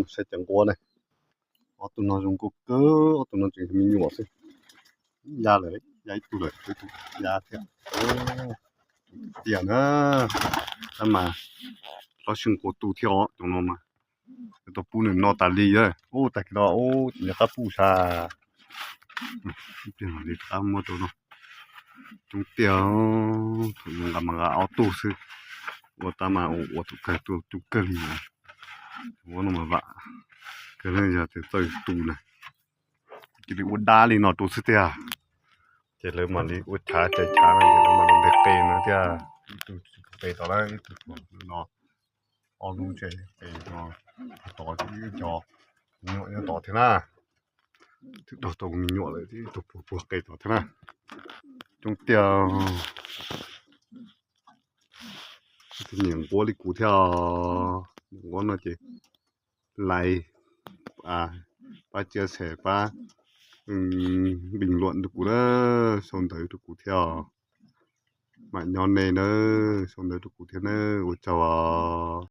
sẽ chẳng qua này ở tụi nó dùng cục cớ ở tụi nó chỉ mình nhọ thôi raเลยย้ายตู้เลยยาเถอะเดี๋ยวนะถ้ามาเราชิงกูตู้เที่ยวตรงนั้นมาตัวปูนึงนอตาลีเอ้โอ้แต่ก็โอ้เนี่ยก็ปูชาเป็นอะไรตามมาตัวเนาะตรงเตียวถึงกับมันก็เอาตู้ซื้อว่าตามมาโอ้ตัวไก่ตัวจุกเกลีว่าน้องมาบะก็เลยจะตัวตู้นะกินอุดาลีเนาะตู้ซื้อเตียจะเริ่มมาลีอุดช้าใจช้าแล้วจะเริ่มมาลีเด็กเป็นนะเตียตู้ไปต่อแล้วตู้เนาะเอาลูกใจไปเนาะต่อที่จอเนี่ยต่อเถอะนะถึงต่อตรงนี้เนี่ยเลยที่ตัวพวกไก่ต่อเถอะนะจงเตียวที่เหนียงบัวลิกูเที่ยวว่าน่าจะไล่ป้าเจียเสป้าbình luận được của đó xong tới được của theo mà nhon này nữa xong tới được của theo nữa chào